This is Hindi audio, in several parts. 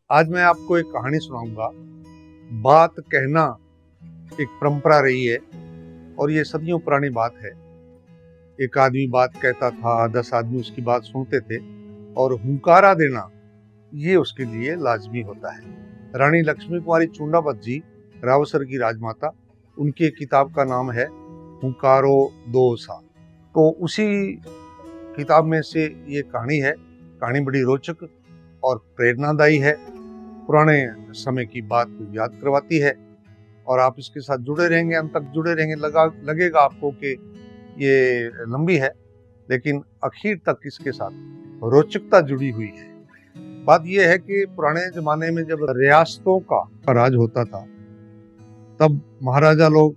आज मैं आपको एक कहानी सुनाऊंगा। बात कहना एक परंपरा रही है और ये सदियों पुरानी बात है। एक आदमी बात कहता था, 10 आदमी उसकी बात सुनते थे और हुंकारा देना ये उसके लिए लाजमी होता है। रानी लक्ष्मी कुमारी चुंडावत जी, रावसर की राजमाता, उनकी एक किताब का नाम है हुंकारो दो सा। तो उसी किताब में से ये कहानी है। कहानी बड़ी रोचक और प्रेरणादायी है, पुराने समय की बात को याद करवाती है और आप इसके साथ जुड़े रहेंगे, अंत तक जुड़े रहेंगे। लगेगा आपको कि ये लंबी है, लेकिन आखिर तक इसके साथ रोचकता जुड़ी हुई है। बात यह है कि पुराने जमाने में जब रियासतों का राज होता था, तब महाराजा लोग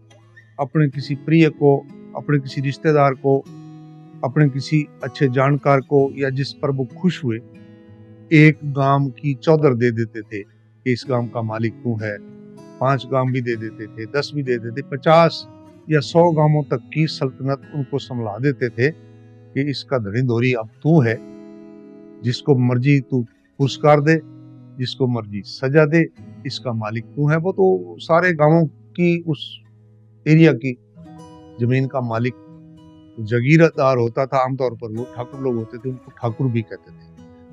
अपने किसी प्रिय को, अपने किसी रिश्तेदार को, अपने किसी अच्छे जानकार को या जिस पर वो खुश हुए, एक गांव की चौधर दे देते थे कि इस गांव का मालिक तू है। 5 गांव भी दे देते थे, 10 भी दे देते, 50 या 100 गांवों तक की सल्तनत उनको संभला देते थे कि इसका धड़ी धोरी अब तू है। जिसको मर्जी तू पुरस्कार दे, जिसको मर्जी सजा दे, इसका मालिक तू है। वो तो सारे गांवों की, उस एरिया की जमीन का मालिक जागीरदार होता था। आमतौर पर वो ठाकुर लोग होते थे, उनको ठाकुर भी कहते थे।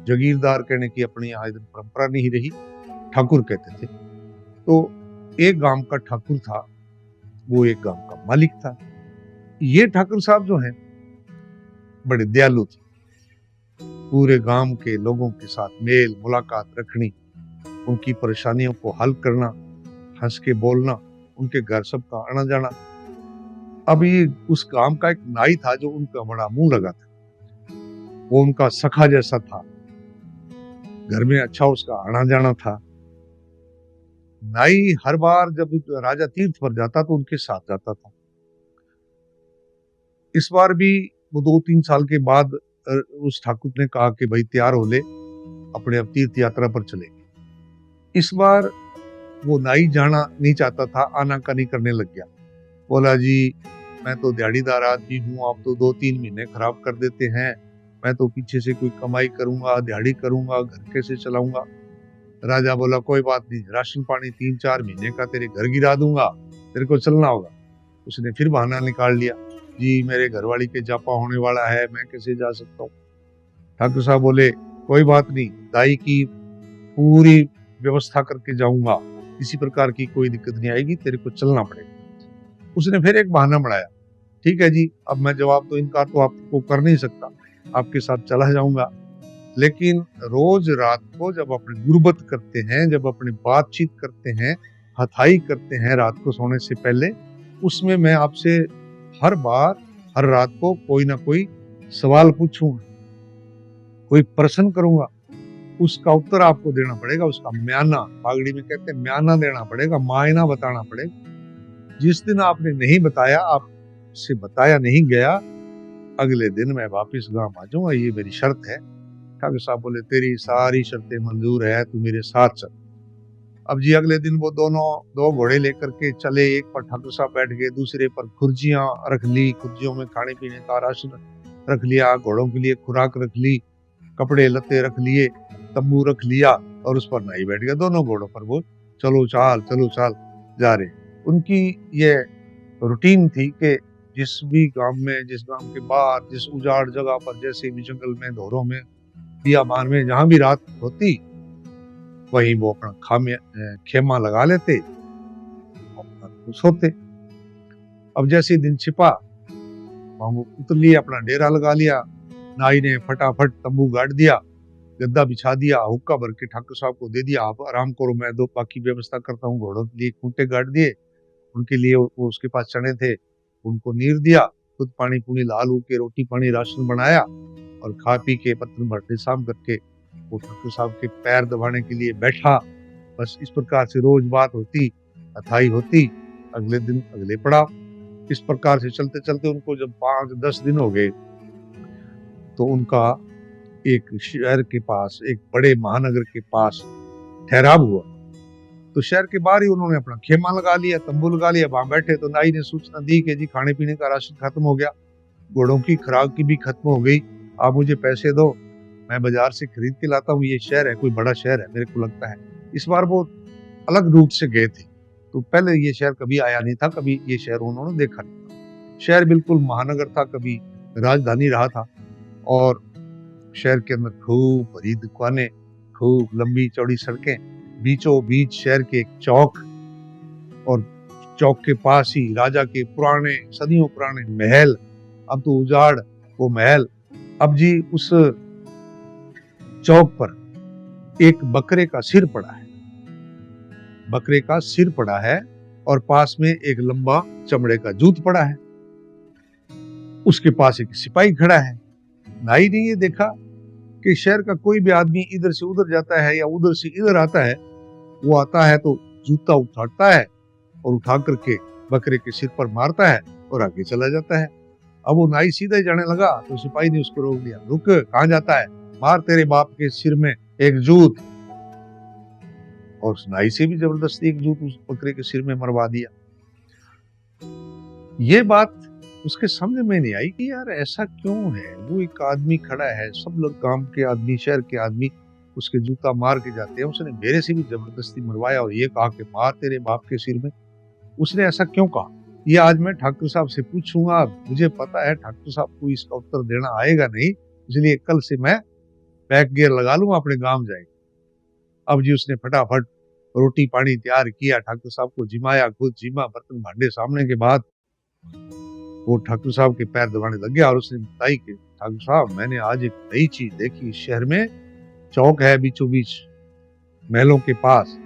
जागीरदार कहने की अपनी आज परंपरा नहीं रही, ठाकुर कहते थे। तो एक गांव का ठाकुर था, वो एक गांव का मालिक था। ये ठाकुर साहब जो हैं बड़े दयालु थे। पूरे गांव के लोगों के साथ मेल मुलाकात रखनी, उनकी परेशानियों को हल करना, हंस के बोलना, उनके घर सबका आना जाना। अब ये उस गांव का एक नाई था जो उनका बड़ा मुंह लगा था। वो उनका सखा जैसा था, घर में अच्छा उसका आना जाना था। नाई हर बार जब राजा तीर्थ पर जाता तो उनके साथ जाता था। इस बार भी वो 2-3 साल के बाद उस ठाकुर ने कहा कि भाई तैयार हो ले, अपने अब तीर्थ यात्रा पर चलेंगे। इस बार वो नाई जाना नहीं चाहता था, आनाकानी करने लग गया। बोला जी मैं तो दिहाड़ीदार आदमी हूँ, आप तो 2-3 महीने खराब कर देते हैं। मैं तो पीछे से कोई कमाई करूंगा, दिहाड़ी करूंगा, घर कैसे चलाऊंगा। राजा बोला कोई बात नहीं, राशन पानी 3-4 महीने का तेरे घर गिरा दूंगा, तेरे को चलना होगा। उसने फिर बहाना निकाल लिया, जी मेरे घरवाली के जापा होने वाला है, मैं कैसे जा सकता हूँ। ठाकुर साहब बोले कोई बात नहीं, दाई की पूरी व्यवस्था करके जाऊंगा, किसी प्रकार की कोई दिक्कत नहीं आएगी, तेरे को चलना पड़ेगा। उसने फिर एक बहाना बढ़ाया, ठीक है जी, अब मैं जवाब तो इनकार तो आपको कर नहीं सकता, आपके साथ चला जाऊंगा, लेकिन रोज रात को जब अपनी गुरबत करते हैं, जब अपनी बातचीत करते हैं, हथाई करते हैं रात को सोने से पहले, उसमें मैं आपसे हर बार हर रात को कोई ना कोई सवाल पूछूंगा, कोई प्रश्न करूंगा, उसका उत्तर आपको देना पड़ेगा। उसका म्याना, बागड़ी में कहते हैं म्याना देना पड़ेगा, मायना बताना पड़ेगा। जिस दिन आपने नहीं बताया, आपसे बताया नहीं गया, अगले दिन मैं वापिस गांव आ जाऊंगा, ये मेरी शर्त है। ठाकुर साहब बोले तेरी सारी शर्तें मंजूर है, तू मेरे साथ चल। अब जी अगले दिन वो दोनों 2 घोड़े लेकर के चले। एक पर ठाकुर साहब बैठ गए, दूसरे पर खुर्जियां रख ली, खुर्जियों में खाने पीने का राशन रख लिया, घोड़ों के लिए खुराक रख ली, कपड़े लत्ते रख लिए, तंबू रख लिया और उस पर नाई बैठ गया। दोनों घोड़ों पर वो चलो चाल जा रहे। उनकी ये रूटीन थी कि जिस भी गांव में, जिस गांव के बाहर, जिस उजाड़ जगह पर, जैसे भी जंगल में, धोरों में, बियाबान में, जहां भी रात होती, वहीं वो अपना खेमा लगा लेते और सोते। अब जैसे दिन छिपा, वहां वो उतर लिए, अपना डेरा लगा लिया। नाई ने फटाफट तंबू गाड़ दिया, गद्दा बिछा दिया, हुक्का भर के ठाकुर साहब को दे दिया, आप आराम करो, मैं दो बाकी व्यवस्था करता हूँ। घोड़ों के लिए खूंटे गाड़ दिए, उनके लिए वो उसके पास चने थे, उनको नीर दिया, खुद पानी पूनी ला लू के रोटी पानी राशन बनाया और खा पी के बर्तन भरते शाम करके वो ठाकुर साहब के पैर दबाने के लिए बैठा। बस इस प्रकार से रोज बात होती, अथाई होती, अगले दिन अगले पड़ाव। इस प्रकार से चलते चलते उनको जब 5-10 दिन हो गए, तो उनका एक शहर के पास, एक बड़े महानगर के पास ठहराव हुआ। तो शहर के बाहर ही उन्होंने अपना खेमा लगा लिया, तंबू लगा लिया, वहां बैठे। तो नाई ने सूचना दी कि जी खाने पीने का राशन खत्म हो गया, घोड़ों की खुराक की भी खत्म हो गई, आप मुझे पैसे दो, मैं बाजार से खरीद के लाता हूँ, ये शहर है, कोई बड़ा शहर है मेरे को लगता है। इस बार वो अलग रूट से गए थे, तो पहले ये शहर कभी आया नहीं था, कभी ये शहर उन्होंने देखा नहीं था। शहर बिल्कुल महानगर था, कभी राजधानी रहा था, और शहर के अंदर खूब बड़ी दुकानें, खूब लंबी चौड़ी सड़कें, बीचों बीच शहर के एक चौक, और चौक के पास ही राजा के पुराने सदियों पुराने महल। अब तो उजाड़ वो महल। अब जी उस चौक पर एक बकरे का सिर पड़ा है, बकरे का सिर पड़ा है, और पास में एक लंबा चमड़े का जूत पड़ा है। उसके पास एक सिपाही खड़ा है। नाई ने ये देखा कि शहर का कोई भी आदमी इधर से उधर जाता है या उधर से इधर आता है, वो आता है तो जूता उठाता है और उठा करके बकरे के सिर पर मारता है और आगे चला जाता है। अब वो नाई सीधा ही जाने लगा तो सिपाही ने उसको रोक दिया। रुक, कहाँ जाता है? मार तेरे बाप के सिर में एक जूत। और उस नाई से भी जबरदस्ती एक जूत उस बकरे के सिर में मरवा दिया। ये बात उसके समझ में नहीं आई कि यार ऐसा क्यों है। वो एक आदमी खड़ा है, सब लोग गांव के आदमी, शहर के आदमी उसके जूता मार के जाते हैं, उसने मेरे से भी जबरदस्ती मरवाया और ये कहा कि मार तेरे बाप के सिर में। उसने ऐसा क्यों कहा? ये आज मैं ठाकुर साहब से पूछूंगा। मुझे पता है ठाकुर साहब को इसका उत्तर देना आएगा नहीं, इसलिए कल से मैं बैक गियर लगा लूंगा, अपने गांव जाएगा। अब जी उसने फटाफट रोटी पानी तैयार किया, ठाकुर साहब को जिमाया, खुद जिमा, बर्तन भांडे सामने के बाद वो ठाकुर साहब के पैर दबाने लग गया और उसने बताई कि ठाकुर साहब, मैंने आज एक नई चीज देखी। शहर में चौक है बीचों बीच महलों के पास,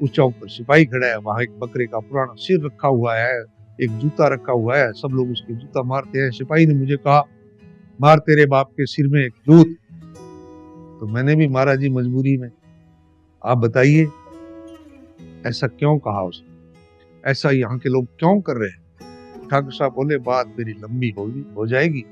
उस चौक पर सिपाही खड़ा है, वहां एक बकरे का पुराना सिर रखा हुआ है, एक जूता रखा हुआ है, सब लोग उसके जूता मारते हैं। सिपाही ने मुझे कहा मार तेरे बाप के सिर में एक जूत, तो मैंने भी मारा जी मजबूरी में। आप बताइए ऐसा क्यों कहा उसने? ऐसा यहाँ के लोग क्यों कर रहे हैं? ठाकुर साहब बोले बात मेरी लंबी होगी, हो जाएगी,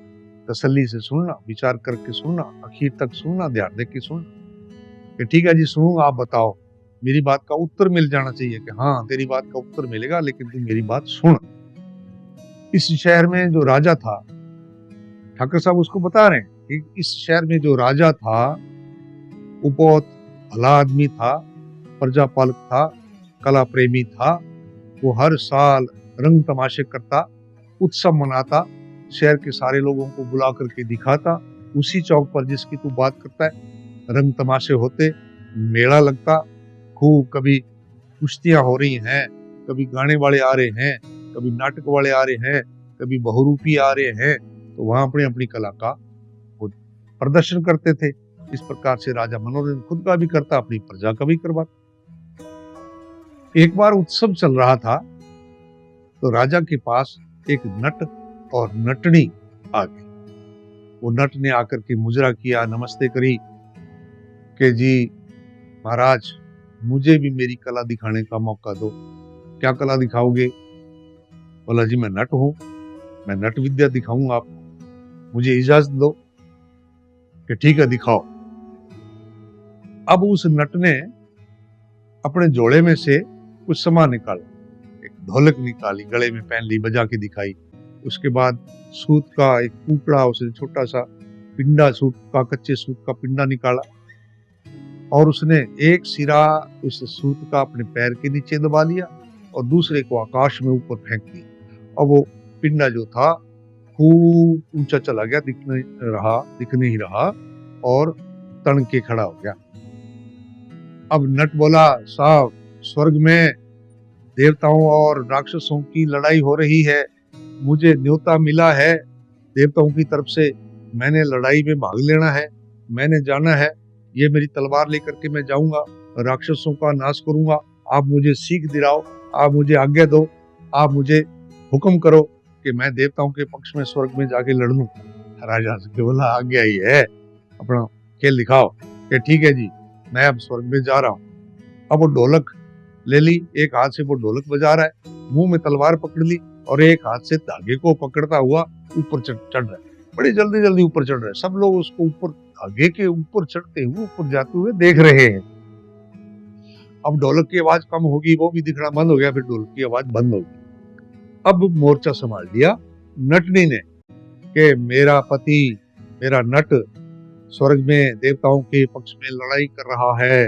तसल्ली से सुनना, विचार करके सुनना, आखिर तक सुनना, ध्यान दे के सुनना। ठीक है जी सुनूंगा, आप बताओ। मेरी बात का उत्तर मिल जाना चाहिए कि हाँ तेरी बात का उत्तर मिलेगा, लेकिन तू मेरी बात सुन। इस शहर में जो राजा था, ठाकुर साहब उसको बता रहे हैं कि इस शहर में जो राजा था वो बहुत भला आदमी था, प्रजापालक था, कला प्रेमी था। वो हर साल रंग तमाशे करता, उत्सव मनाता, शहर के सारे लोगों को बुला करके दिखाता। उसी चौक पर जिसकी तू बात करता है रंग तमाशे होते, मेला लगता, खूब कभी कुश्तियां हो रही हैं, कभी गाने वाले आ रहे हैं, कभी नाटक वाले आ रहे हैं, कभी बहुरूपी आ रहे हैं, तो वहां अपनी अपनी कला का वो प्रदर्शन करते थे। इस प्रकार से राजा मनोरंजन खुद का भी करता, अपनी प्रजा का भी करवाता। एक बार उत्सव चल रहा था तो राजा के पास एक नट और नटनी आ गई। वो नट ने आकर के मुजरा किया, नमस्ते करी कि जी महाराज मुझे भी मेरी कला दिखाने का मौका दो। क्या कला दिखाओगे? बोला जी मैं नट हूं, मैं नट विद्या दिखाऊंगा आपको, मुझे इजाजत दो। कि ठीक है दिखाओ। अब उस नट ने अपने जोड़े में से कुछ सामान निकाला, एक ढोलक निकाली, गले में पहन ली, बजा के दिखाई। उसके बाद सूत का एक टुकड़ा, उसने छोटा सा पिंडा, सूत का, कच्चे सूत का पिंडा निकाला और उसने एक सिरा उस सूत का अपने पैर के नीचे दबा लिया और दूसरे को आकाश में ऊपर फेंक दिया। और वो पिंडा जो था खूब ऊंचा चला गया, दिखने ही रहा और तन के खड़ा हो गया। अब नट बोला साहब स्वर्ग में देवताओं और राक्षसों की लड़ाई हो रही है, मुझे न्योता मिला है देवताओं की तरफ से, मैंने लड़ाई में भाग लेना है, मैंने जाना है, ये मेरी तलवार लेकर के मैं जाऊंगा, राक्षसों का नाश करूंगा। आप मुझे सीख दिलाओ, आप मुझे आज्ञा दो, आप मुझे हुक्म करो कि मैं देवताओं के पक्ष में स्वर्ग में जाके लड़ लूं। राजा से बोला आज्ञा ही है, अपना खेल दिखाओ। कि ठीक है जी मैं अब स्वर्ग में जा रहा हूँ। अब वो ढोलक ले ली, एक हाथ से वो ढोलक बजा रहा है, मुंह में तलवार पकड़ ली और एक हाथ से धागे को पकड़ता हुआ ऊपर चढ़ रहा है। बड़ी जल्दी जल्दी ऊपर चढ़ रहा है। सब लोग उसको ऊपर, धागे के ऊपर चढ़ते हुए, ऊपर जाते हुए देख रहे हैं। अब ढोलक की आवाज कम होगी, वो भी दिखना बंद हो गया, फिर ढोलक की आवाज बंद होगी। अब मोर्चा संभाल लिया नटनी ने कि मेरा पति, मेरा नट स्वर्ग में देवताओं के पक्ष में लड़ाई कर रहा है,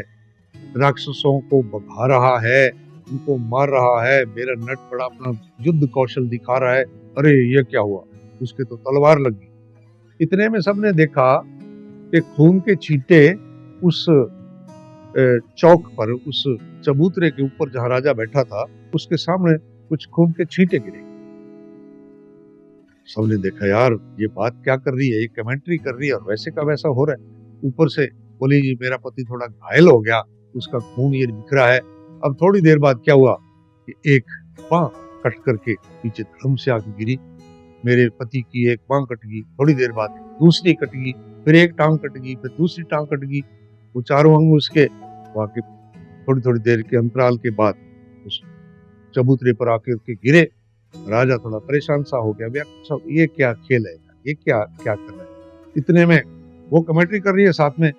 राक्षसों को भगा रहा है, उनको मार रहा है, मेरा नट बड़ा अपना युद्ध कौशल दिखा रहा है। अरे ये क्या हुआ, उसके तो तलवार लग गई। इतने में सबने देखा कि खून के छींटे उस चौक पर, उस चबूतरे के ऊपर जहां राजा बैठा था, उसके सामने कुछ खून के छींटे गिरे। सबने देखा यार ये बात क्या कर रही है, ये कमेंट्री कर रही है और वैसे का वैसा हो रहा है। ऊपर से बोली जी मेरा पति थोड़ा घायल हो गया, उसका खून ये बिखरा है। अब थोड़ी देर बाद क्या हुआ कि एक बांह कट करके पीछे धड़म से आके गिरी, मेरे पति की एक बांह कट गई। थोड़ी देर बाद दूसरी कट गई, फिर एक टांग कट गई, फिर दूसरी टांग कट गई। वो चारों अंग उसके वाकई थोड़ी थोड़ी देर के अंतराल के बाद उस चबूतरे पर आके उसके गिरे। राजा थोड़ा परेशान सा हो गया, सब ये क्या खेल है, ये क्या क्या कर रहा है। इतने में वो कमेंट्री कर रही है साथ में,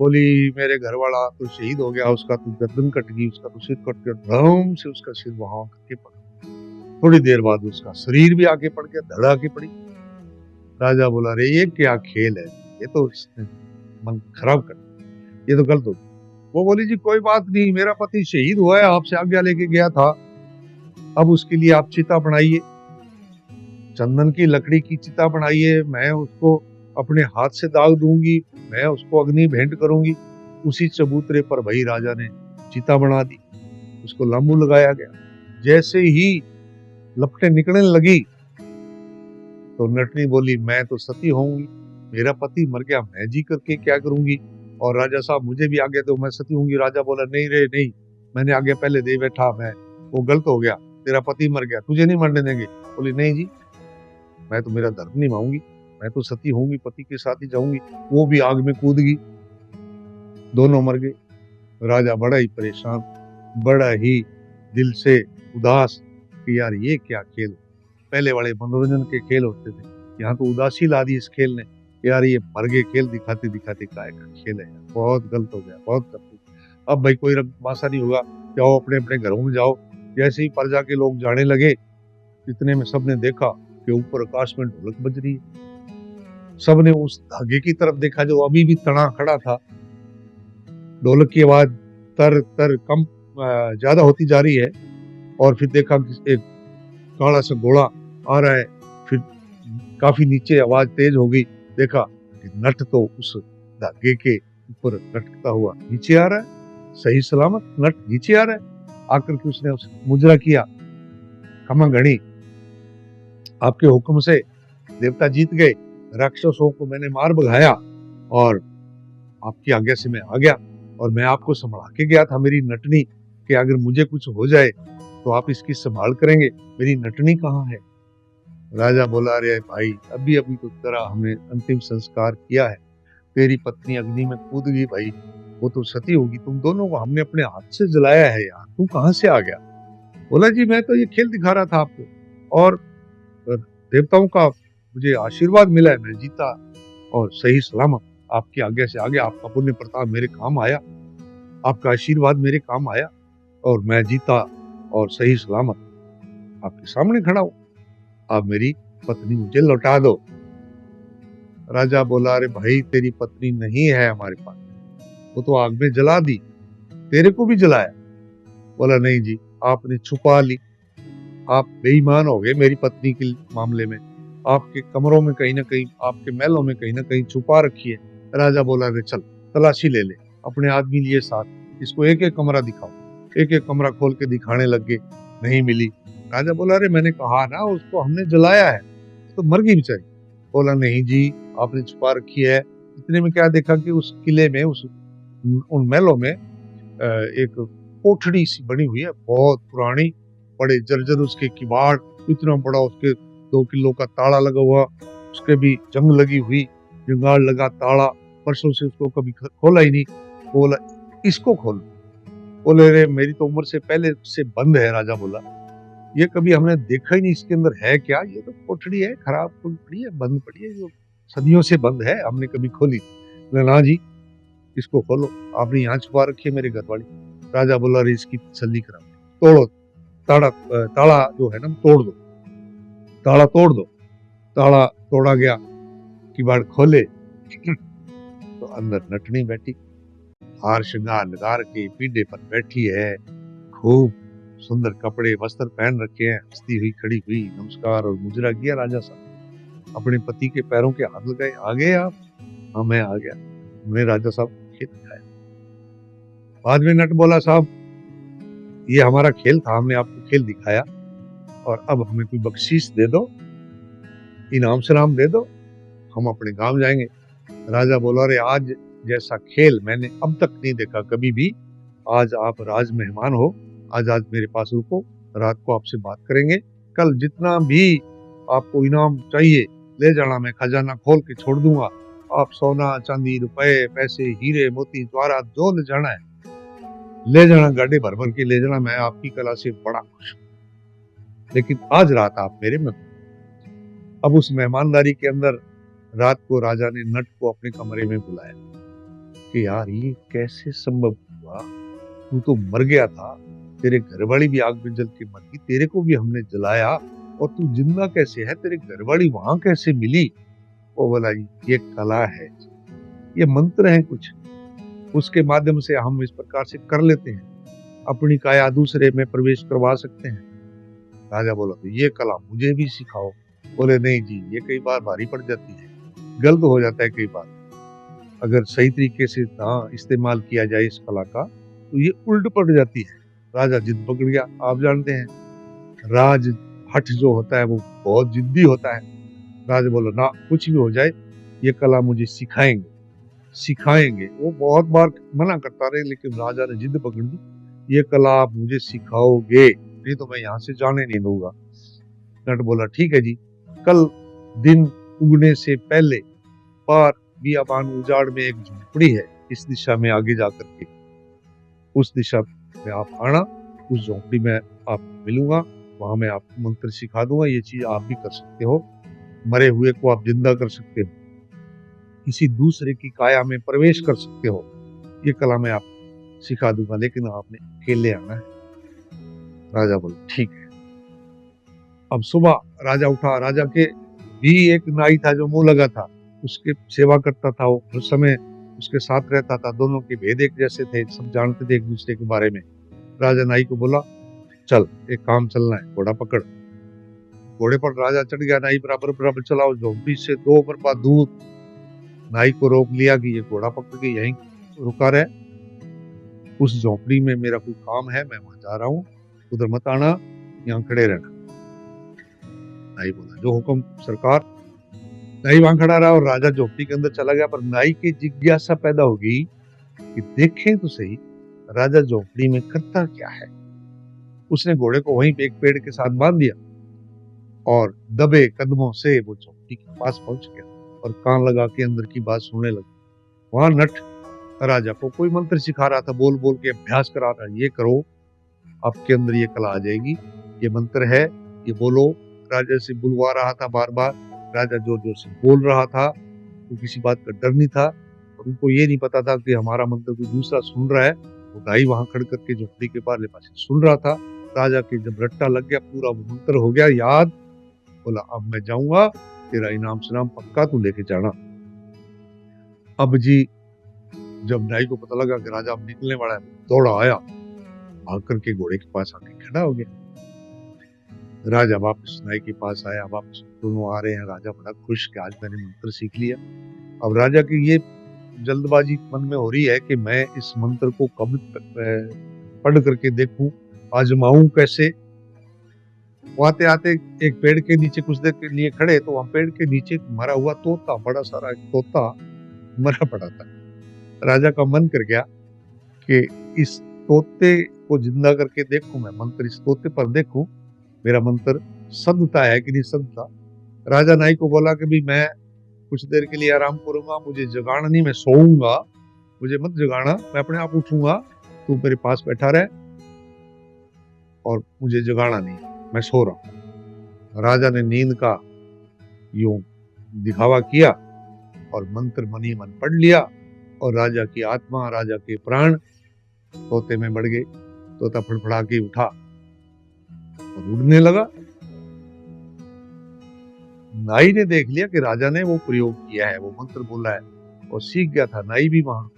बोली मेरे घर वाला तो शहीद हो गया, उसका तो गर्दन कट गई, उसका तो सिर कट गया, धड़म से उसका सिर वहां करके पड़ा। थोड़ी देर बाद उसका शरीर भी आगे पड़ गया, धड़ आगे पड़ी। राजा बोला रे ये क्या खेल है, ये तो मन खराब कर, ये तो गलत हो गया। वो बोली जी कोई बात नहीं, मेरा पति शहीद हुआ है, आपसे आज्ञा लेके गया था, अब उसके लिए आप चिता बनाइए, चंदन की लकड़ी की चिता बनाइए, मैं उसको अपने हाथ से दाग दूंगी, मैं उसको अग्नि भेंट करूंगी। उसी चबूतरे पर भाई राजा ने चिता बना दी, उसको लंबू लगाया गया। जैसे ही लपटें निकलने लगी तो नटनी बोली मैं तो सती होंगी, मेरा पति मर गया, मैं जी करके क्या करूंगी, और राजा साहब मुझे भी आज्ञा दो, मैं सती होंगी। राजा बोला नहीं रे नहीं, मैंने आज्ञा पहले दे बैठा, मैं वो गलत हो गया, तेरा पति मर गया, तुझे नहीं मरने देंगे। बोली नहीं जी, मैं तो मेरा धर्म नहीं मांगूंगी, मैं तो सती होंगी, पति के साथ ही जाऊंगी। वो भी आग में कूद गई, दोनों मर गए। राजा बड़ा ही परेशान, बड़ा ही दिल से उदास कि यार ये क्या खेल, पहले वाले मनोरंजन के खेल होते थे, यहाँ तो उदासी ला दी इस खेल ने। यार ये मर गए खेल दिखाते दिखाते काय का खेल है, बहुत गलत हो गया, बहुत गलत हो गया। अब भाई कोई रंगमासा नहीं होगा, जाओ अपने अपने घरों में जाओ। जैसे ही प्रजा के लोग जाने लगे, इतने में सबने देखा कि ऊपर आकाश में ढोलक बज रही है। सबने उस धागे की तरफ देखा जो अभी भी तना खड़ा था। ढोलक की आवाज तर तर कम ज्यादा होती जा रही है, और फिर देखा कि एक काला सा घोड़ा आ रहा है। फिर काफी नीचे आवाज तेज हो गई, देखा कि नट तो उस धागे के ऊपर लटकता हुआ नीचे आ रहा है, सही सलामत नट नीचे आ रहा है। आकर के उसने उस मुजरा किया, क्षमा गणी, आपके हुक्म से देवता जीत गए, राक्षसों को मैंने मार भगाया, और आपकी आज्ञा से मैं आ गया, और मैं आपको संभाल के गया था मेरी नटनी, कि अगर मुझे कुछ हो जाए तो आप इसकी संभाल करेंगे, मेरी नटनी कहाँ है। राजा बोला अरे भाई अभी अभी तो तेरा हमने अंतिम संस्कार किया है, तेरी पत्नी अग्नि में कूद गई भाई, वो तो सती होगी, तुम दोनों को हमने अपने हाथ से जलाया है यार, तू कहाँ से आ गया। बोला जी मैं तो ये खेल दिखा रहा था आपको, और देवताओं का मुझे आशीर्वाद मिला है, मैं जीता और सही सलामत आपकी आज्ञा से आ गया, आपका पुण्य प्रताप मेरे काम आया, आपका आशीर्वाद मेरे काम आया, और मैं जीता और सही सलामत आपके सामने खड़ा हूं, आप मेरी पत्नी मुझे लौटा दो। राजा बोला अरे भाई तेरी पत्नी नहीं है हमारे पास, वो तो आग में जला दी, तेरे को भी जलाया। बोला नहीं जी, आपने छुपा ली, आप बेईमान हो गए मेरी पत्नी के मामले में, आपके कमरों में कहीं ना कहीं, आपके महलों में कहीं ना कहीं छुपा रखी है। राजा बोला अरे चल तलाशी ले ले, अपने आदमी लिए साथ, इसको एक एक कमरा दिखाओ। एक एक कमरा खोल के दिखाने लग गए, नहीं मिली। राजा बोला अरे मैंने कहा ना उसको हमने जलाया है, तो मर गई बेचारी। बोला नहीं जी, आपने छुपा रखी है। इतने में क्या देखा कि उस किले में, उन महलों में एक कोठड़ी सी बनी हुई है, बहुत पुरानी, बड़े जर्जर उसके किवाड़, इतना बड़ा उसके 2 किलो का ताला लगा हुआ, उसके भी जंग लगी हुई, जंगाल लगा ताला, परसों से उसको कभी खोला ही नहीं। बोला इसको खोल। बोले रे मेरी तो उम्र से पहले से बंद है। राजा बोला ये कभी हमने देखा ही नहीं, इसके अंदर है क्या, ये तो कोठड़ी है, खराब पड़ी है, बंद पड़ी है, जो सदियों से बंद है, हमने कभी खोली ना जी, इसको खोलो, आपने यहाँ छुपा रखी है मेरे घर वाली। राजा बोला अरे इसकी तसल्ली करा, तोड़ो ताला जो है ना तोड़ दो, ताला तोड़ दो। ताला तोड़ा गया, किवाड़ खोले, अंदर नटनी बैठी, हार श्रृंगार लगा के पीढ़े पर बैठी है, खूब सुंदर कपड़े वस्त्र पहन रखे हैं, हंसती हुई खड़ी हुई, नमस्कार और मुजरा किया राजा साहब, अपने पति के पैरों के हाथ लगाए। आ गए आप? हाँ मैं आ गया। उन्हें राजा साहब खेल दिखाया। बाद में नट बोला, साहब ये हमारा खेल था, हमने आपको खेल दिखाया और अब हमें कोई बख्शीश दे दो, इनाम सलाम दे दो, हम अपने गांव जाएंगे। राजा बोला, अरे आज जैसा खेल मैंने अब तक नहीं देखा कभी भी, आज आप राज मेहमान हो, आज मेरे पास रुको, रात को आपसे बात करेंगे, कल जितना भी आपको इनाम चाहिए ले जाना, मैं खजाना खोल के छोड़ दूंगा, आप सोना चांदी रुपए पैसे हीरे मोती ज्वारात जो ले जाना है ले जाना, गाड़ी भर भर के ले जाना, मैं आपकी कला से बड़ा खुश हूं, लेकिन आज रात आप मेरे में। अब उस मेहमानदारी के अंदर रात को राजा ने नट को अपने कमरे में बुलाया कि यार ये कैसे संभव हुआ, तू तो मर गया था, तेरे घरवाली भी आग में जल के मर गई, तेरे को भी हमने जलाया और तू जिंदा कैसे है, तेरे घरवाली वहां कैसे मिली? वो बोला, ये कला है, ये मंत्र है कुछ, उसके माध्यम से हम इस प्रकार से कर लेते हैं, अपनी काया दूसरे में प्रवेश करवा सकते हैं। राजा बोला, तो ये कला मुझे भी सिखाओ। बोले, नहीं जी, ये कई बार भारी पड़ जाती है, गलत हो जाता है कई बार, अगर सही तरीके से ना इस्तेमाल किया जाए इस कला का तो ये उल्ट पड़ जाती है। राजा जिद पकड़ गया। आप जानते हैं राज हठ जो होता है वो बहुत जिद्दी होता है। राजा बोला, ना कुछ भी हो जाए ये कला मुझे सिखाएंगे। वो बहुत बार मना करता रहे, लेकिन राजा ने जिद पकड़ ली, ये कला आप मुझे सिखाओगे, नहीं तो मैं यहाँ से जाने नहीं दूंगा। नट बोला, ठीक है जी, कल दिन उगने से पहले पार बियाबान उजाड़ में एक झोपड़ी है, इस दिशा में आगे जाकर के उस दिशा में आप आना, उस झोपड़ी में आप मिलूंगा, वहां मैं आपको मंत्र सिखा दूंगा, ये चीज आप भी कर सकते हो, मरे हुए को आप जिंदा कर सकते हो, किसी दूसरे की काया में प्रवेश कर सकते हो, ये कला मैं आप सिखा दूंगा, लेकिन आपने अकेले आना है। राजा बोले, ठीक है। अब सुबह राजा उठा, राजा के भी एक नाई था जो मुंह लगा था, उसके सेवा करता था, वो हर समय उसके साथ रहता था, दोनों के भेद एक जैसे थे, सब जानते थे एक दूसरे के बारे में। राजा नाई को बोला, चल एक काम चलना है, घोड़ा पकड़। घोड़े पर राजा चढ़ गया, नाई बराबर बराबर चला, उस झोपड़ी से 2 बरपा दूर नाई को रोक लिया कि ये घोड़ा पकड़ के यहीं रुका रहे, उस झोपड़ी में मेरा कोई काम है, मैं वहां जा रहा हूँ, उधर मत आना, यहाँ खड़े रहना। नाई बोला, जो हुक्म सरकार। नाई वहां खड़ा रहा और राजा झोपड़ी के अंदर चला गया, पर नाई की जिज्ञासा पैदा हो गई कि देखें तो सही राजा झोपड़ी में करता क्या है। उसने घोड़े को वहीं पे एक पेड़ के साथ बांध दिया और दबे कदमों से वो झोपड़ी के पास पहुंच गया और कान लगा के अंदर की बात सुनने लगा। वहां नट राजा को कोई मंत्र सिखा रहा था, बोल बोल के अभ्यास करा रहा, ये करो आपके अंदर ये कला आ जाएगी, ये मंत्र है, ये बोलो। राजा से बुलवा रहा था बार बार, राजा जोर जोर से बोल रहा था, तो किसी बात का डर नहीं था, और उनको ये नहीं पता था कि हमारा मंत्र कोई दूसरा सुन रहा है। वो दाई वहां खड़ करके झोपड़ी के पार पास सुन रहा था। राजा के जब रट्टा लग गया, पूरा मंत्र हो गया याद, बोला, अब मैं जाऊंगा, तेरा इनाम सनाम पक्का तू लेके जाना। अब जी जब नाई को पता लगा कि राजा अब निकलने वाला है, दौड़ा आया, भाग करके घोड़े के पास आके खड़ा हो गया। राजा वापस नाई के पास आया, वापस दोनों आ रहे हैं, राजा बड़ा खुश कि आज मैंने मंत्र सीख लिया। अब राजा की ये जल्दबाजी मन में हो रही है कि मैं इस मंत्र को कब पढ़ करके देखूं, आजमाऊं कैसे। आते आते एक पेड़ के नीचे कुछ देर के लिए खड़े, तो वहां पेड़ के नीचे मरा हुआ तोता, बड़ा सारा तोता मरा पड़ा था। राजा का मन कर गया कि इस तोते को जिंदा करके देखूं, मैं मंत्र इस तोते पर देखूं, मेरा मंत्र सदता है कि नहीं सदता। राजा नाई को बोला कि भी मैं कुछ देर के लिए आराम करूंगा, मुझे जगाना नहीं, मैं सोऊंगा, मुझे मत जगाना, मैं अपने आप उठूंगा, तू मेरे पास बैठा रहे और मुझे जगाना नहीं, मैं सो रहा हूं। राजा ने नींद का यूं दिखावा किया और मंत्र मनी मन पढ़ लिया, और राजा की आत्मा, राजा के प्राण तोते में बढ़ गए। तोता फड़फड़ा के उठा और उड़ने लगा। नाई ने देख लिया कि राजा ने वो प्रयोग किया है, वो मंत्र बोला है, और सीख गया था नाई भी वहां।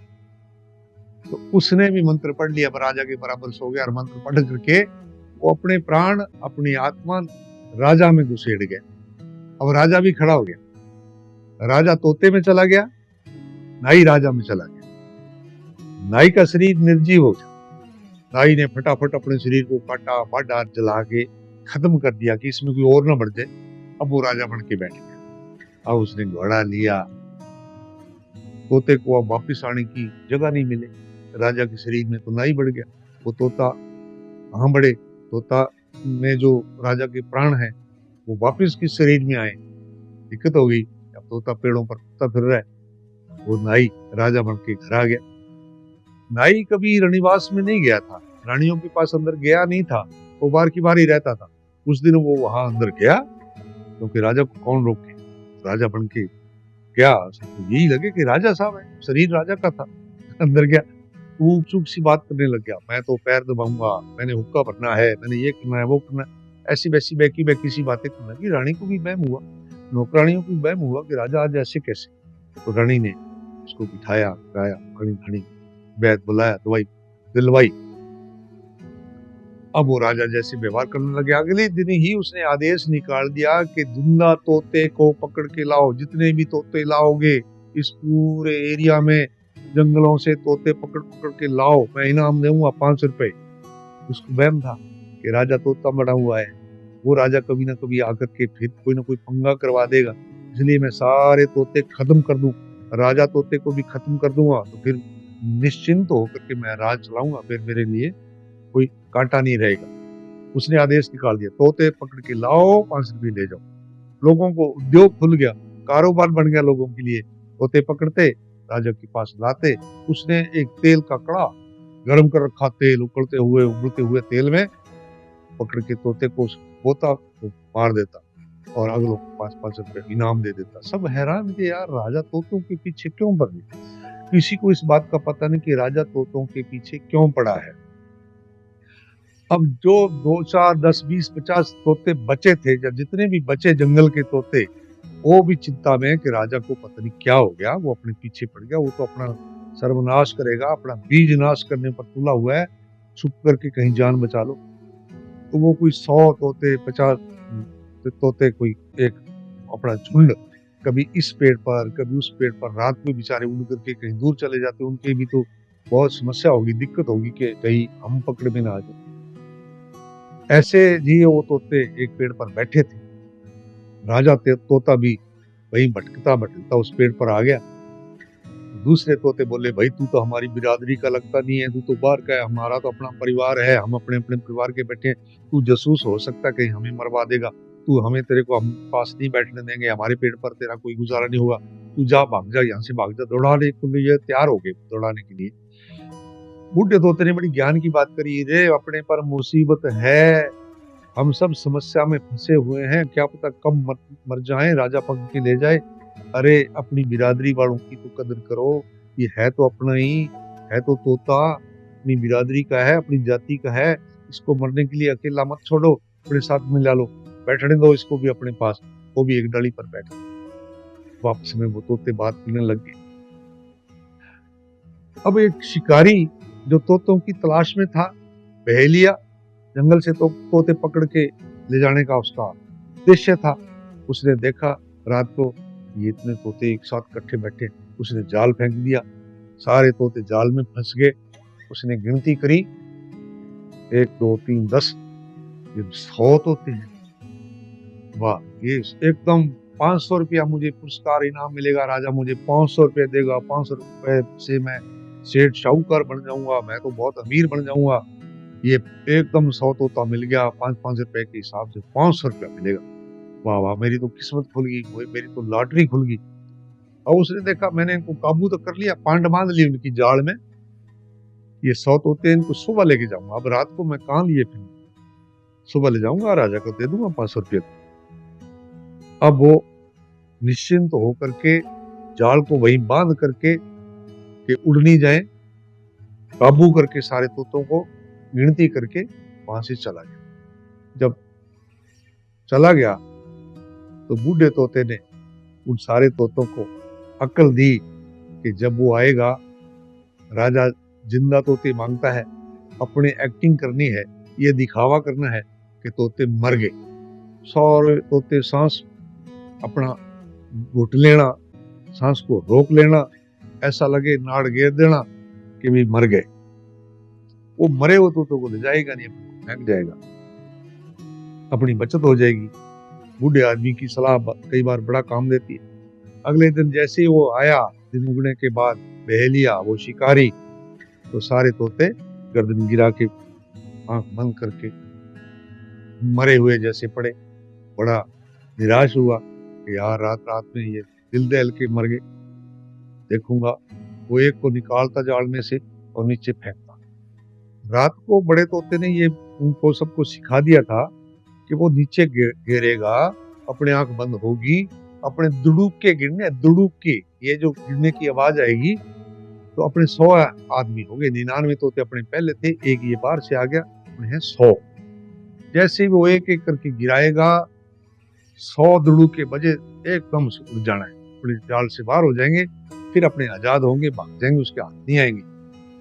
तो उसने भी मंत्र पढ़ लिया, राजा के बराबर सो गया और मंत्र पढ़ करके वो अपने प्राण अपनी आत्मा राजा में घुसेड़ गया। अब राजा भी खड़ा हो गया, राजा तोते में चला गया, नाई राजा में चला गया। नाई का शरीर निर्जीव हो गया, नाई ने फटाफट अपने शरीर को काटा पाटा जला के खत्म कर दिया कि इसमें कोई और ना बढ़ जाए। अब वो राजा बन के बैठ गया। अब उसने घोड़ा लिया, तोते को अब वापिस आने की जगह नहीं मिले, राजा के शरीर में तो नाई बढ़ गया। वो तोता कहाँ बढ़े, तोता में जो राजा के प्राण है वो वापिस किस शरीर में आए, दिक्कत हो गई। अब तोता पेड़ों पर कुत्ता फिर रहा है, वो नाई राजा बन के घर आ गया। नाई कभी रणिवास में नहीं गया था, रानियों के पास अंदर गया नहीं था, वो बाहर की बाहर ही रहता था। उस दिन वो वहां अंदर गया क्योंकि राजा को कौन रोके, राजा बन के गया। तो यही लगे कि राजा साहब है, शरीर राजा का था। अंदर गया, ऊक चूक सी बात करने लग गया, मैं तो पैर दबाऊंगा, मैंने हुक्का भरना है, मैंने ये करना है वो करना है, ऐसी वैसी बैकी बैकी सी बातें करने लगी। रानी को भी वहम हुआ, नौकरानियों को भी वहम हुआ कि राजा आज ऐसे कैसे। तो रानी ने उसको बिठाया, कराया, खड़ी खड़ी वैद्य बुलाया, दवाई दिलवाई। अब वो राजा जैसे व्यवहार करने लगे। अगले दिन ही उसने आदेश निकाल दिया कि जिंदा तोते को पकड़ के लाओ, जितने भी तोते लाओगे इस पूरे एरिया में, जंगलों से तोते पकड़ पकड़ के लाओ, मैं इनाम दूंगा 5 रुपए। उसको वहम था कि राजा तोता बड़ा हुआ है, वो राजा कभी ना कभी आकर के फिर कोई ना कोई पंगा करवा देगा, इसलिए मैं सारे तोते खत्म कर दूं, राजा तोते को भी खत्म कर दूंगा, तो फिर निश्चिंत होकर के मैं राज चलाऊंगा, फिर मेरे लिए कोई कांटा नहीं रहेगा। उसने आदेश निकाल दिया, तोते पकड़ के लाओ, 5 रुपये ले जाओ। लोगों को उद्योग खुल गया, कारोबार बन गया लोगों के लिए। तोते पकड़ते, राजा के पास लाते, उसने एक तेल का कड़ा गर्म कर रखा, तेल उबलते हुए तेल में पकड़ के तोते को बोता तो मार देता और अगलों को 5-5 रुपए इनाम दे देता। सब हैरान थे, यार राजा तोतों के पीछे क्यों पड़ गया। किसी को इस बात का पता नहीं कि राजा तोतों के पीछे क्यों पड़ा है। अब जो 2, 4, 10, 20, 50 तोते बचे थे, या जितने भी बचे जंगल के तोते, वो भी चिंता में कि राजा को पता नहीं क्या हो गया, वो अपने पीछे पड़ गया, वो तो अपना सर्वनाश करेगा, अपना बीज नाश करने पर तुला हुआ है, छुप करके कहीं जान बचा लो। तो वो कोई 100 तोते 50 तोते, कोई एक अपना झुंड, कभी इस पेड़ पर कभी उस पेड़ पर, रात में बेचारे उड़ करके कहीं दूर चले जाते, उनके भी तो बहुत समस्या होगी, दिक्कत होगी कि कहीं हम पकड़ में ना आ जाए। ऐसे जी वो तोते एक पेड़ पर बैठे थे, राजा तोता भी वहीं भटकता भटकता उस पेड़ पर आ गया। दूसरे तोते बोले, भाई तू तो हमारी बिरादरी का लगता नहीं है, तू तो बाहर का है, हमारा तो अपना परिवार है, हम अपने अपने परिवार के बैठे हैं, तू जासूस हो सकता कहीं हमें मरवा देगा, तू हमें, तेरे को हम पास नहीं बैठने देंगे, हमारे पेड़ पर तेरा कोई गुजारा नहीं होगा, तू जा, भाग जा, यहाँ से भाग जा। दौड़ाने के लिए तैयार हो गए, दौड़ाने के लिए। बूढ़े तोते ने बड़ी ज्ञान की बात करी, रे अपने पर मुसीबत है, हम सब समस्या में फंसे हुए हैं, क्या पता कब मर जाएं, राजा पकड़ के ले जाए। अरे अपनी बिरादरी वालों की तो कदर करो, ये है तो अपना ही है, तो तोता अपनी बिरादरी का है, अपनी जाति का है, इसको मरने के लिए अकेला मत छोड़ो, अपने साथ में ला लो, बैठने दो इसको भी अपने पास। वो भी एक डाली पर बैठा। वापस में वो तोते बात करने लग गए। अब एक शिकारी जो तोतों की तलाश में था, पहेलिया जंगल से तो तोते पकड़ के ले जाने का उसका उद्देश्य था। उसने देखा रात को ये इतने तोते एक साथ इकट्ठे बैठे, उसने जाल फेंक दिया, सारे तोते जाल में फंस गए। उसने गिनती करी, 1, 2, 3, 10, ये 100 तोते हैं। वाह, ये एकदम 500 रुपया मुझे पुरस्कार इनाम मिलेगा, राजा मुझे 500 रुपये देगा, 500 रुपये से मैं सेठ शाहूकार बन जाऊंगा, मैं तो बहुत अमीर बन जाऊंगा। ये एकदम 100 तोता मिल गया, 5-5 रुपए के हिसाब से 500 रुपया मिलेगा। वाह वाह, मेरी तो किस्मत खुल गई, मेरी तो लॉटरी खुल गई। और उसने देखा मैंने इनको काबू तो कर लिया, पांड बांध ली उनकी जाल में, ये 100 तोते इनको सुबह लेके जाऊंगा। अब रात को मैं कहाँ लिए फिर, सुबह ले जाऊंगा, राजा को दे दूंगा 500 रुपये। अब वो निश्चिंत होकर के जाल को वहीं बांध करके कि उड़ नहीं जाए, काबू करके सारे तोतों को गिनती करके वहां से चला गया। जब चला गया तो बूढ़े तोते ने उन सारे तोतों को अक्ल दी कि जब वो आएगा, राजा जिंदा तोते मांगता है, अपने एक्टिंग करनी है, ये दिखावा करना है कि तोते मर गए। सारे तोते सांस अपना घुट लेना, सांस को रोक लेना, ऐसा लगे नाड़ घेर देना कि भी मर गए। वो मरे हुए तोतों को ले जाएगा नहीं, फेंक जाएगा, अपनी बचत हो जाएगी। बूढ़े आदमी की सलाह कई बार बड़ा काम देती है। अगले दिन जैसे ही वो आया, दिन उगने के बाद, बहेलिया वो शिकारी, तो सारे तोते गर्दन गिरा के आंख बंद करके मरे हुए जैसे पड़े। बड़ा निराश हुआ कि यार रात रात में ये दिल दहल के मर गए। देखूंगा, वो एक को निकालता जाल में से और नीचे फेंकता। रात को बड़े तोते ने ये उनको सबको सिखा दिया था कि वो नीचे गिरेगा, अपने आंख बंद होगी, अपने दुड़ूक के गिरने, दुड़ूक के, ये जो गिरने की आवाज आएगी तो अपने 100 आदमी हो गए। 99 तोते अपने पहले थे, एक ये बाहर से आ गया, अपने हैं 100। जैसे ही वो एक एक करके गिराएगा, 100 दुड़ूक के बजे एकदम से उड़ जाना है, अपने जाल से बाहर हो जाएंगे, फिर अपने आजाद होंगे, भाग जाएंगे, उसके हाथ नहीं आएंगे,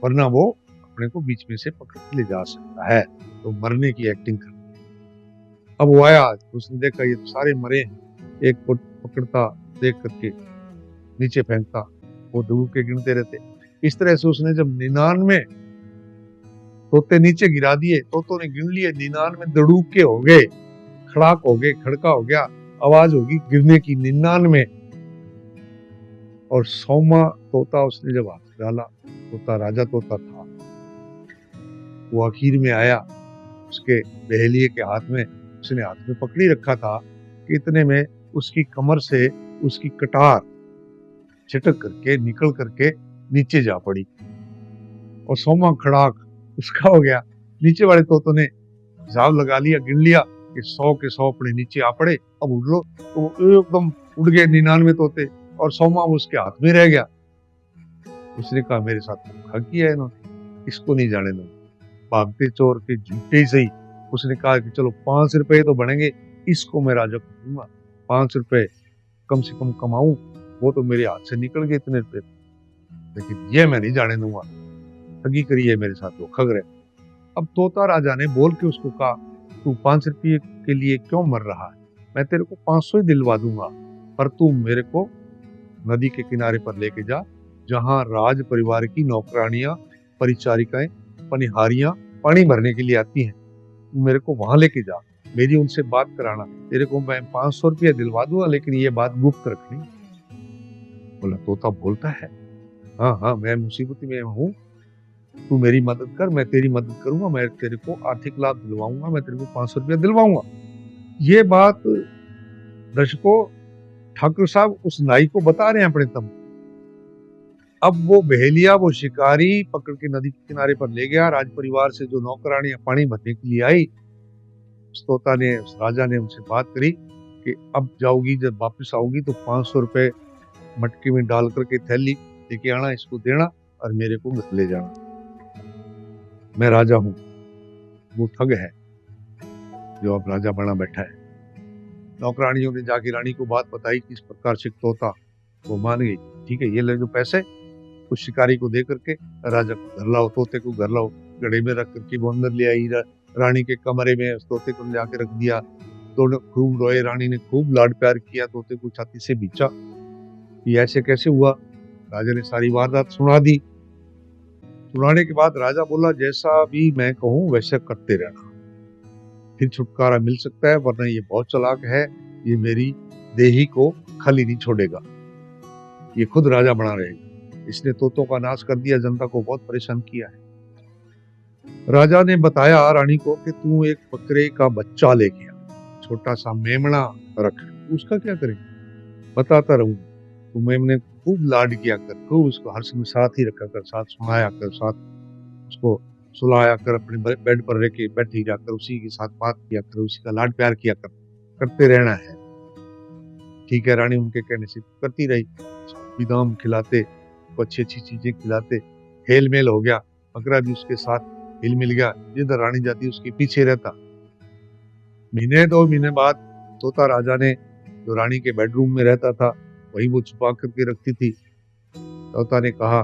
वरना वो अपने को बीच में से पकड़ के ले जा सकता है। तो मरने की एक्टिंग कर। अब वो आया, उसने देखा ये तो सारे मरे हैं, एक को पकड़ता, देख करके नीचे फेंकता, वो दुड़ूक के गिनते रहते। इस तरह से उसने जब 99 तोते नीचे गिरा दिए, तोतों ने गिन लिए, 99 दुड़ूक के हो गए, खड़ाक हो गए, खड़का हो गया, आवाज होगी गिरने की 99। और 100वां तोता उसने जब हाथ डाला, तोता राजा तोता था, वो आखिर में आया, उसके बहेलिए के हाथ में, उसने हाथ में पकड़ी रखा था कि इतने में उसकी कमर से उसकी कटार छिटक करके निकल करके नीचे जा पड़ी और 100वां खड़ाक उसका हो गया। नीचे वाले तोतों ने हिसाब लगा लिया, गिन लिया कि 100 के 100 अपने नीचे आ पड़े, अब उड़ लो। तो एकदम उड़ गए 99 तोते और 100वां उसके हाथ में रह गया। उसने कहा मेरे साथ धोखा किया है इन्होंने, इसको नहीं जाने दो। भागते चोर के झूठे ही सही, उसने कहा कि चलो 5 रुपए तो बनेंगे, इसको मैं राजा को दूंगा, 5 रुपए कम से कम कमाऊं, वो तो मेरे हाथ से निकल गए इतने रुपए, लेकिन ये मैं नहीं जाने दूंगा, ठगी करी है मेरे साथ, धोखा करे। अब तोता राजा ने बोल के उसको कहा, तू 5 रुपये के लिए क्यों मर रहा है, मैं तेरे को 500 ही दिलवा दूंगा, पर तू मेरे को नदी के किनारे पर लेके जा, जहां राज परिवार की नौकरानियां, परिचारिकाएं, पनिहारियां पानी भरने के लिए आती हैं, तू मेरे को वहां लेके जा, मेरी उनसे बात कराना, तेरे को मैं 500 रुपया दिलवा दूंगा, लेकिन ये बात गुप्त रखनी। बोला तोता बोलता है, हाँ हाँ मैं मुसीबत में हूँ, तू मेरी मदद कर, मैं तेरी मदद करूंगा, मैं तेरे को आर्थिक लाभ दिलवाऊंगा, मैं तेरे को 500 रुपया दिलवाऊंगा। ये बात दर्शकों ठाकुर साहब उस नाई को बता रहे हैं अपने तम। अब वो बहेलिया, वो शिकारी पकड़ के नदी के किनारे पर ले गया, राज परिवार से जो नौकरानियां पानी भरने के लिए आई, उस तोता ने, उस राजा ने उनसे बात करी कि अब जाओगी, जब वापस आओगी तो 500 रुपए मटके में डाल करके थैली लेके आना, इसको देना और मेरे को घर ले जाना, मैं राजा हूं, वो ठग है जो अब राजा बना बैठा है। नौकरानियों ने जाके रानी को बात बताई कि इस प्रकार से तोता, वो मान गई, ठीक है ये ले जो पैसे, उस शिकारी को दे करके राजा को घर लाओ, तोते को घर लाओ, गड़े में रख करके वो अंदर ले आई, रानी के कमरे में उस तोते को ले आके रख दिया। दोनों खूब रोए, रानी ने खूब लाड प्यार किया, तोते को छाती से बीचा, ये ऐसे कैसे हुआ। राजा ने सारी वारदात सुना दी। सुनाने के बाद राजा बोला, जैसा भी मैं कहूँ वैसे करते रहना, फिर छुटकारा मिल सकता है, वरना ये बहुत चालाक है, ये मेरी देही को खाली नहीं छोड़ेगा, ये खुद राजा बना रहेगा, इसने तोतों का नाश कर दिया, जनता को बहुत परेशान किया है। राजा ने बताया रानी को कि तू एक बकरे का बच्चा लेके आ, छोटा सा मेमना रख, उसका क्या करेंगे, बताता रहूं, तू मेमने खूब लाड किया कर, खूब उसको हर समय साथ ही रखा कर, साथ सुनाया कर, साथ उसको सुलाया कर, अपने बेड पर रह के बैठी जाकर उसी के साथ बात किया कर, उसी का लाड प्यार किया कर, करते रहना है। ठीक है, रानी उनके कहने से करती रही, बादाम खिलाते, अच्छी अच्छी चीजें खिलाते, हेल मेल हो गया, बकरा भी उसके साथ हिल मिल गया, जिधर रानी जाती उसके पीछे रहता। महीने 2 महीने बाद तोता राजा ने, जो रानी के बेडरूम में रहता था, वही वो छुपा करके रखती थी, तोता ने कहा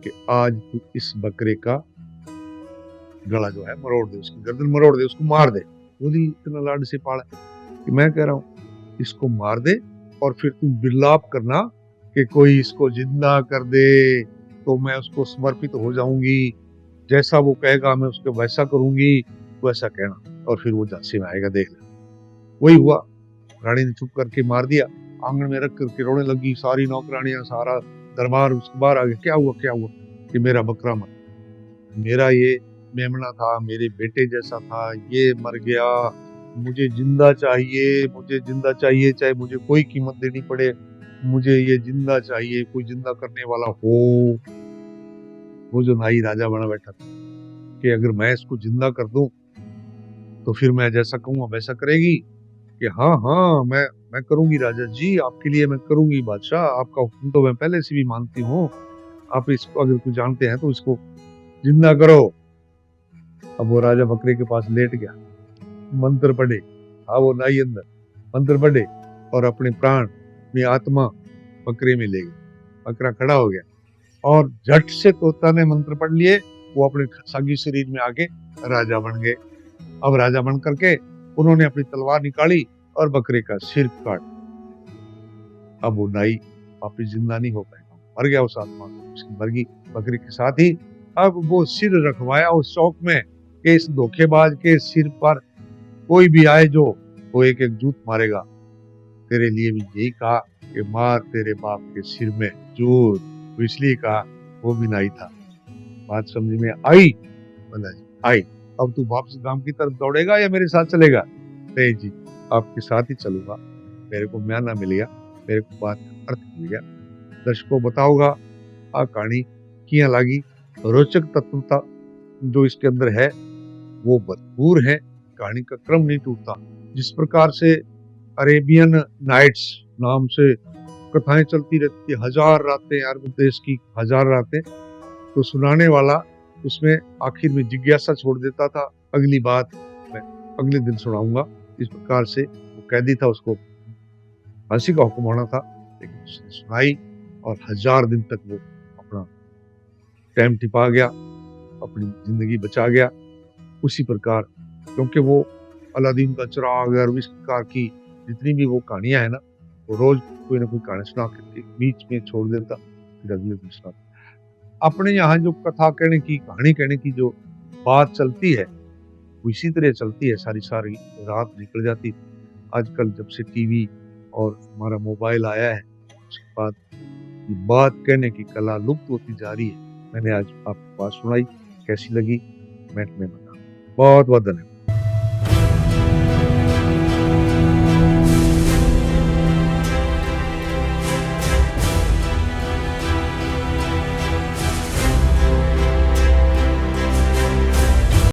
कि आज तू इस बकरे का गला जो है मरोड़ दे, उसकी गर्दन मरोड़ दे, उसको मार दे। बोली इतना लाड से पाला कि मैं कह रहा हूँ इसको मार दे और फिर तुम विलाप करना कि कोई इसको जिंदा कर दे तो मैं उसको समर्पित हो जाऊंगी, जैसा वो कहेगा मैं उसको वैसा करूंगी, वैसा कहना और फिर वो झांसी में आएगा, देख लेना। वही हुआ, रानी ने चुप करके मार दिया, आंगन में रख करके रोने लगी, सारी नौकरानियां सारा दरबार उसके बाहर आ गया। क्या हुआ क्या हुआ? कि मेरा बकरा मर, मेरा ये मेमना था, मेरे बेटे जैसा था, ये मर गया, मुझे जिंदा चाहिए, मुझे जिंदा चाहिए, चाहे मुझे कोई कीमत देनी पड़े, मुझे ये जिंदा चाहिए, कोई जिंदा करने वाला हो। वो जो नाई राजा बना बैठा था कि अगर मैं इसको जिंदा कर दूं तो फिर मैं जैसा कहूंगा वैसा करेगी। कि हाँ हाँ मैं करूंगी राजा जी, आपके लिए मैं करूंगी बादशाह, आपका हुक्म तो मैं पहले से भी मानती हूँ, आप इसको अगर कुछ जानते हैं तो इसको जिंदा करो। अब वो राजा बकरे के पास लेट गया, मंत्र पढ़े, हाँ वो नाई अंदर मंत्र पढ़े और अपने प्राण अपनी आत्मा बकरे में ले गए। बकरा खड़ा हो गया और झट से तोता ने मंत्र पढ़ लिए, वो अपने सागी शरीर में आके राजा बन गए। अब राजा बन करके उन्होंने अपनी तलवार निकाली और बकरे का सिर काट। अब वो नाई वापिस जिंदा नहीं हो पाएगा, मर गया, उस आत्मा उसकी मर गई बकरी के साथ ही। अब वो सिर रखवाया उस चौक में कि इस धोखेबाज के सिर पर कोई भी आए जो वो एक एक जूत मारेगा। तेरे लिए भी यही कहा कि मार तेरे बाप के सिर में जूत, तो इसलिए कहा, वो भी नाई था। बात समझ में आई? बोला जी आई। अब तू वापस गांव की तरफ दौड़ेगा या मेरे साथ चलेगा? नहीं जी, आपके साथ ही चलूंगा, मेरे को म्याना मिल गया, मेरे को बात अर्थ मिल गया। दर्शकों बताओगा आ कहानी किया लगी, रोचक तत्वता जो इसके अंदर है वो भरपूर है, कहानी का क्रम नहीं टूटता। जिस प्रकार से अरेबियन नाइट्स नाम से कथाएं चलती रहती है, 1000 रातें, अरब देश की 1000 रातें, तो सुनाने वाला उसमें आखिर में जिज्ञासा छोड़ देता था, अगली बात मैं अगले दिन सुनाऊंगा। इस प्रकार से वो कैदी था, उसको फांसी का हुक्म होना था, लेकिन उसने सुनाई और 1000 दिन तक वो अपना टाइम टिपा गया, अपनी जिंदगी बचा गया। उसी प्रकार क्योंकि वो अलादीन का चिराग और इस प्रकार की जितनी भी वो कहानियां है ना, वो रोज कोई ना कोई कहानी सुना के बीच में छोड़ देता, फिर अगले दिन सुनाता। अपने यहाँ जो कथा कहने की, कहानी कहने की जो बात चलती है वो इसी तरह चलती है, सारी सारी रात निकल जाती। आजकल जब से टीवी और हमारा मोबाइल आया है उसके बाद बात कहने की कला लुप्त होती जा रही है। मैंने आज आपको बात सुनाई, कैसी लगी कमेंट में बताओ। बहुत बहुत धन्यवाद।